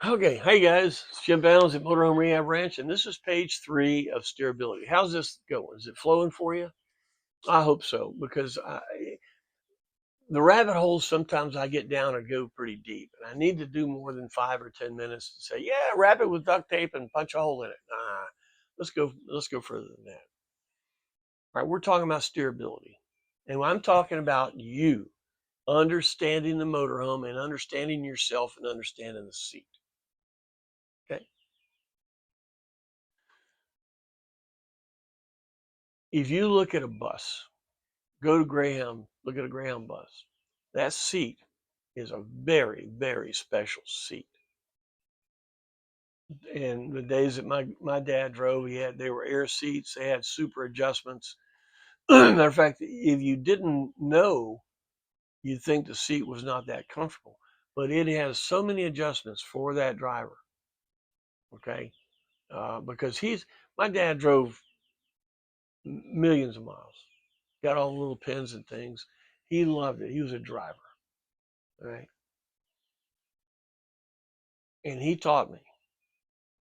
Okay, hey guys, it's Jim Bounds at Motorhome Rehab Ranch, and this is page 3 of Steerability. How's this going? Is it flowing for you? I hope so, because the rabbit holes sometimes I get down and go pretty deep, and I need to do more than 5 or 10 minutes to say, yeah, wrap it with duct tape and punch a hole in it. Nah, let's go further than that. All right, we're talking about steerability, and I'm talking about you understanding the motorhome and understanding yourself and understanding the seat. Okay. If you look at a bus, go to Greyhound, look at a Greyhound bus. That seat is a very, very special seat. And the days that my dad drove, they were air seats. They had super adjustments. Matter of fact, if you didn't know, you'd think the seat was not that comfortable. But it has so many adjustments for that driver. Okay, because my dad drove millions of miles, got all the little pins and things. He loved it. He was a driver. All right. And he taught me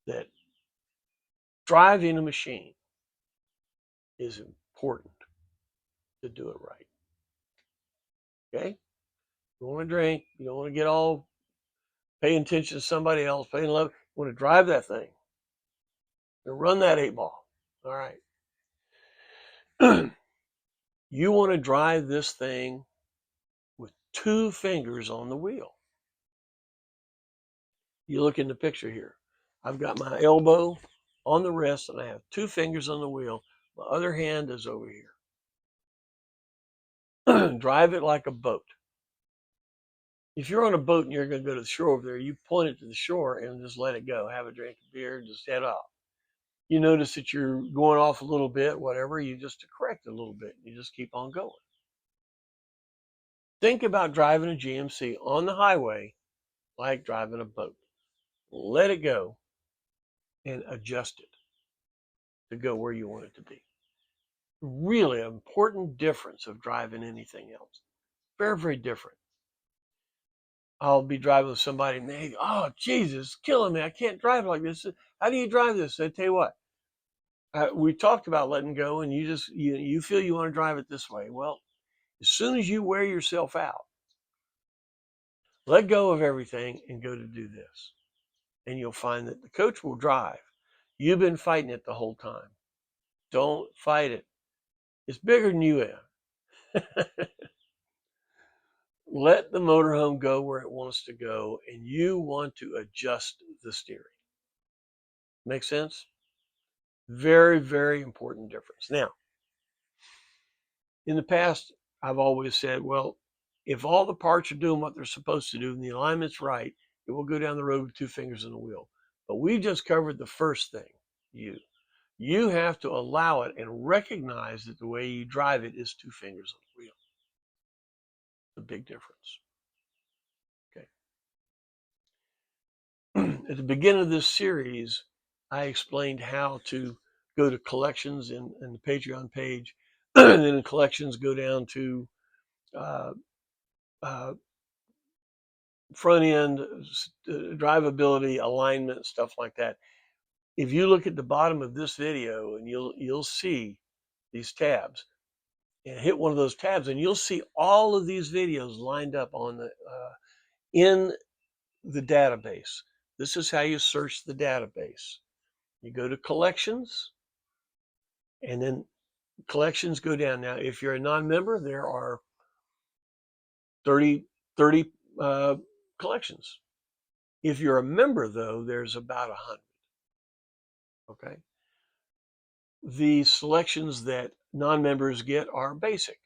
that driving a machine is important to do it right. Okay? You want to drink, you don't want to get all paying attention to somebody else, paying love. You want to drive that thing and run that 8 ball. All right. You want to drive this thing with 2 fingers on the wheel. You look in the picture here. I've got my elbow on the wrist and I have 2 fingers on the wheel. My other hand is over here. Drive it like a boat. If you're on a boat and you're going to go to the shore over there, you point it to the shore and just let it go. Have a drink of beer and just head off. You notice that you're going off a little bit, whatever, you just correct it a little bit. You just keep on going. Think about driving a GMC on the highway like driving a boat. Let it go and adjust it to go where you want it to be. Really an important difference of driving anything else. Very, very different. I'll be driving with somebody and they go, oh, Jesus, killing me. I can't drive like this. How do you drive this? I tell you what, we talked about letting go and you feel you want to drive it this way. Well, as soon as you wear yourself out, let go of everything and go to do this. And you'll find that the coach will drive. You've been fighting it the whole time. Don't fight it. It's bigger than you have. Let the motorhome go where it wants to go, and you want to adjust the steering. Make sense? Very, very important difference. Now, in the past, I've always said, well, if all the parts are doing what they're supposed to do and the alignment's right, it will go down the road with 2 fingers on the wheel. But we just covered the first thing, You have to allow it and recognize that the way you drive it is 2 fingers on the wheel. The big difference. Okay. At the beginning of this series, I explained how to go to collections in the Patreon page, and then in collections go down to uh, uh, front end, drivability, alignment, stuff like that. If you look at the bottom of this video, and you'll see these tabs, and hit one of those tabs, and you'll see all of these videos lined up on the in the database. This is how you search the database. You go to collections, and then collections go down. Now, if you're a non-member, there are 30 collections. If you're a member, though, there's about 100. Okay. The selections that non-members get are basic.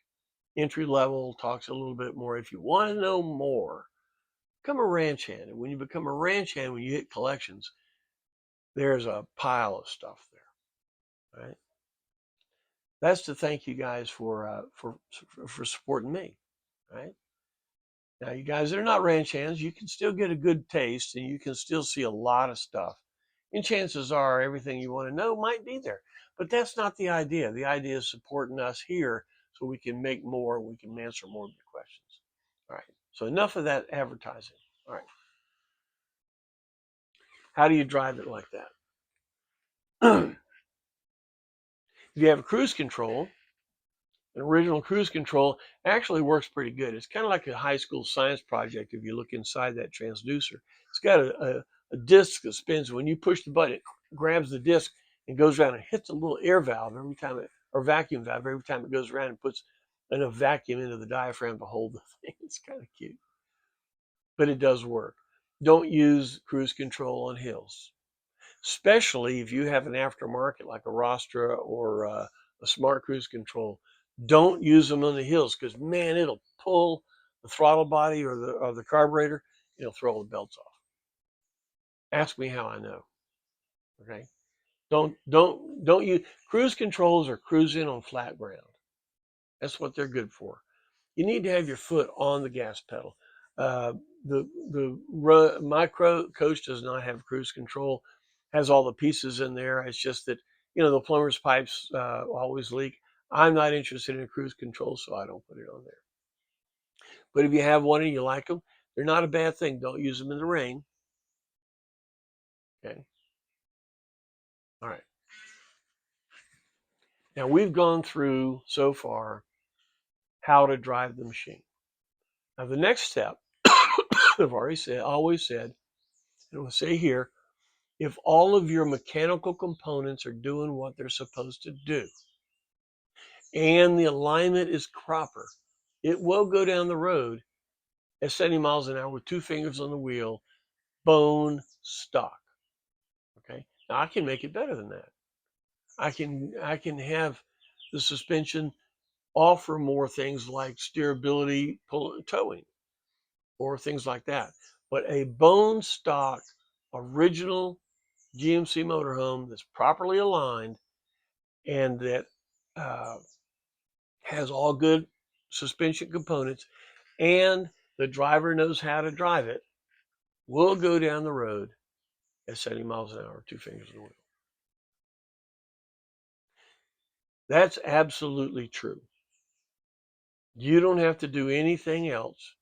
Entry level talks a little bit more. If you want to know more, become a ranch hand. And when you become a ranch hand, when you hit collections, there's a pile of stuff there. Right. That's to thank you guys for supporting me. Right. Now, you guys that are not ranch hands, you can still get a good taste and you can still see a lot of stuff. And chances are everything you want to know might be there. But that's not the idea. The idea is supporting us here so we can make more, we can answer more of your questions. All right. So enough of that advertising. All right. How do you drive it like that? If you have cruise control, an original cruise control actually works pretty good. It's kind of like a high school science project if you look inside that transducer. It's got a disc that spins. When you push the button, it grabs the disc and goes around and hits a little air valve every time or vacuum valve every time it goes around and puts enough vacuum into the diaphragm to hold the thing. It's kind of cute, but it does work. Don't use cruise control on hills, especially if you have an aftermarket like a Rostra or a Smart Cruise Control. Don't use them on the hills because, man, it'll pull the throttle body or the carburetor. It'll throw all the belts off. Ask me how I know. Okay. Don't use cruise controls or cruising on flat ground. That's what they're good for. You need to have your foot on the gas pedal. My coach does not have cruise control. Has all the pieces in there. It's just that the plumber's pipes always leak. I'm not interested in cruise control, so I don't put it on there. But if you have one and you like them, they're not a bad thing. Don't use them in the rain. Okay. All right. Now we've gone through so far how to drive the machine. Now the next step, I've always said, and we'll say here, if all of your mechanical components are doing what they're supposed to do and the alignment is proper, it will go down the road at 70 miles an hour with 2 fingers on the wheel, bone stock. Okay. Now I can make it better than that. I can have the suspension offer more things like steerability, towing, or things like that. But a bone stock original GMC motorhome that's properly aligned and that has all good suspension components and the driver knows how to drive it will go down the road at 70 miles an hour, 2 fingers on the wheel. That's absolutely true. You don't have to do anything else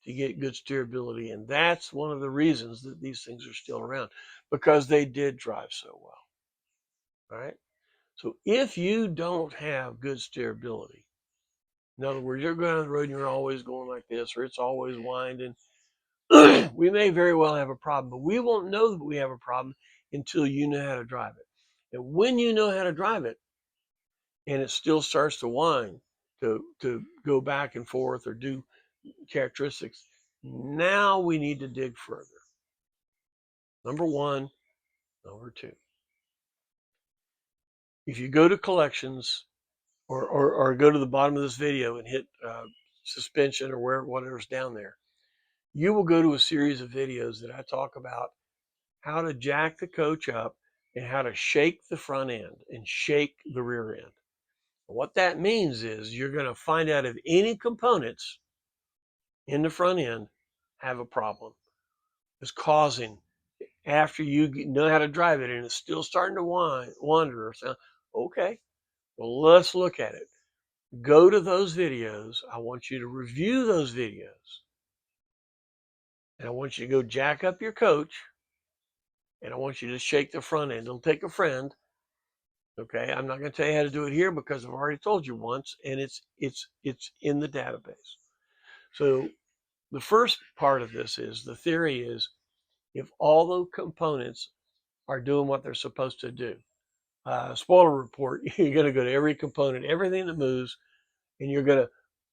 to get good steerability. And that's one of the reasons that these things are still around, because they did drive so well. All right. So if you don't have good steerability, in other words, you're going on the road and you're always going like this, or it's always winding, we may very well have a problem, but we won't know that we have a problem until you know how to drive it. And when you know how to drive it and it still starts to whine, to go back and forth or do characteristics, now we need to dig further. Number one, number two. If you go to collections or go to the bottom of this video and hit suspension or whatever's down there, you will go to a series of videos that I talk about how to jack the coach up and how to shake the front end and shake the rear end. What that means is you're going to find out if any components in the front end have a problem. It's causing, after you know how to drive it and it's still starting to wander or sound, okay, well, let's look at it. Go to those videos. I want you to review those videos. And I want you to go jack up your coach. And I want you to shake the front end. It'll take a friend. Okay, I'm not going to tell you how to do it here because I've already told you once, and it's in the database. So the first part of this is, the theory is, if all the components are doing what they're supposed to do. Spoiler report, you're going to go to every component, everything that moves, and you're going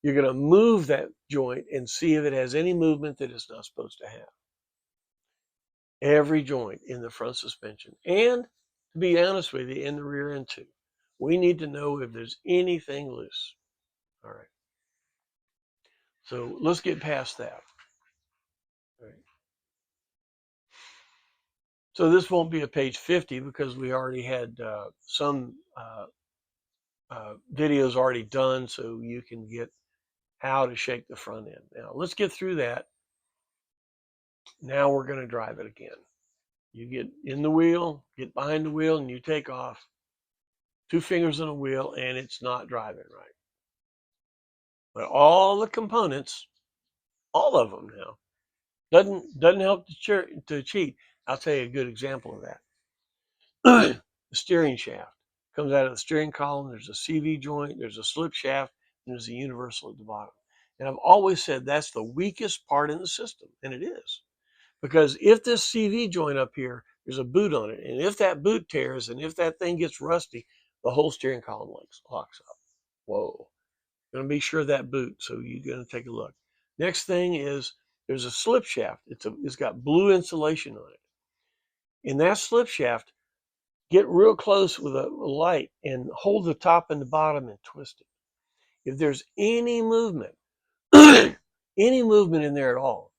to move that joint and see if it has any movement that it's not supposed to have. Every joint in the front suspension, and to be honest with you, in the rear end too. We need to know if there's anything loose. All right. So let's get past that. All right. So this won't be a page 50 because we already had some videos already done, so you can get how to shake the front end. Now let's get through that. Now we're going to drive it again. You get in the wheel, get behind the wheel, and you take off. 2 fingers on the wheel, and it's not driving right. But all the components, all of them now, doesn't help to cheat. I'll tell you a good example of that. The steering shaft comes out of the steering column. There's a CV joint, there's a slip shaft, and there's a universal at the bottom. And I've always said that's the weakest part in the system, and it is. Because if this CV joint up here, there's a boot on it, and if that boot tears, and if that thing gets rusty, the whole steering column locks up. Whoa. Going to be sure of that boot, so you're going to take a look. Next thing is there's a slip shaft. It's got blue insulation on it. In that slip shaft, get real close with a light and hold the top and the bottom and twist it. If there's any movement, any movement in there at all,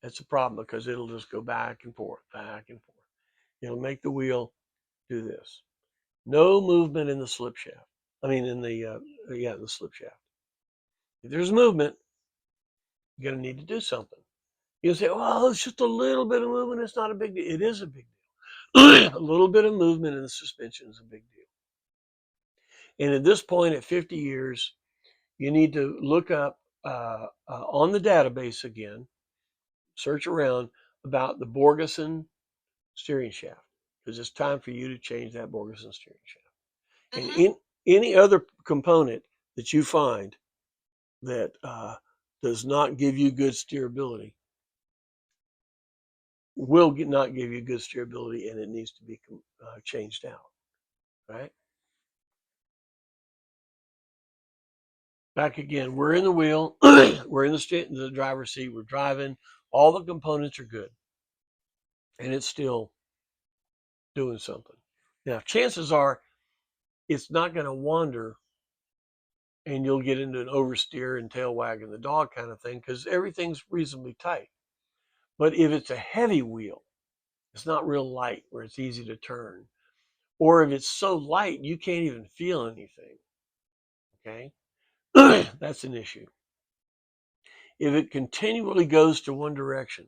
that's a problem because it'll just go back and forth, back and forth. It'll make the wheel do this. No movement in the slip shaft. I mean, in the slip shaft. If there's movement, you're going to need to do something. You'll say, "Oh, it's just a little bit of movement. It's not a big deal." It is a big deal. A little bit of movement in the suspension is a big deal. And at this point, at 50 years, you need to look up on the database again, search around about the Borgeson steering shaft, because it's time for you to change that Borgeson steering shaft. And in any other component that you find that does not give you good steerability, will not give you good steerability, and it needs to be changed out, right? Back again, we're in the wheel, we're in the driver's seat, we're driving, all the components are good, and it's still doing something. Now, chances are it's not going to wander and you'll get into an oversteer and tail wagging the dog kind of thing because everything's reasonably tight. But if it's a heavy wheel, it's not real light where it's easy to turn, or if it's so light you can't even feel anything, okay? That's an issue. If it continually goes to one direction,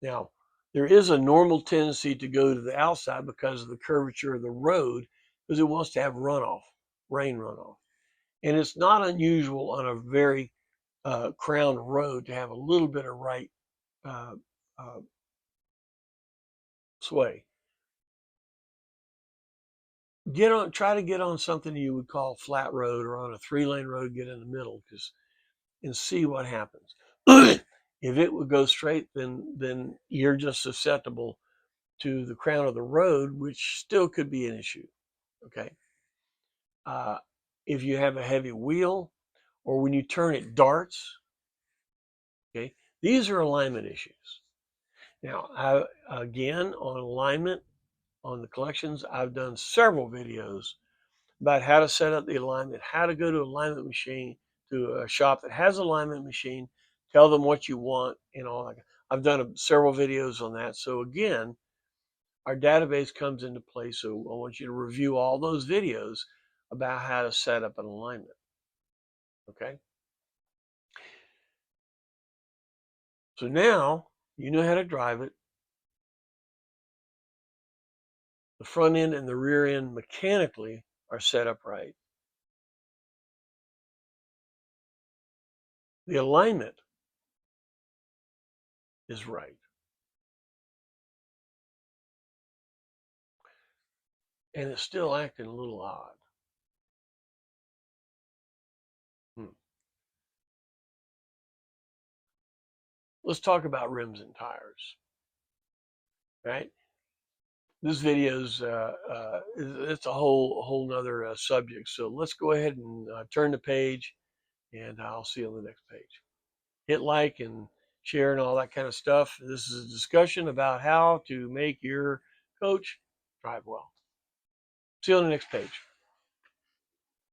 now there is a normal tendency to go to the outside because of the curvature of the road, because it wants to have runoff, rain runoff. And it's not unusual on a very crowned road to have a little bit of right sway. Try to get on something you would call flat road, or on a 3-lane road, get in the middle, and see what happens. If it would go straight, then you're just susceptible to the crown of the road, which still could be an issue. Okay. If you have a heavy wheel, or when you turn it darts, okay, these are alignment issues. Now, again, on alignment, on the collections, I've done several videos about how to set up the alignment, how to go to alignment machine, to a shop that has alignment machine, tell them what you want and all that. I've done several videos on that. So again, our database comes into play. So I want you to review all those videos about how to set up an alignment. Okay. So now you know how to drive it. The front end and the rear end mechanically are set up right. The alignment is right. And it's still acting a little odd. Let's talk about rims and tires, right? This video's it's a whole nother subject. So let's go ahead and turn the page, and I'll see you on the next page. Hit like and share and all that kind of stuff. This is a discussion about how to make your coach drive well. See you on the next page.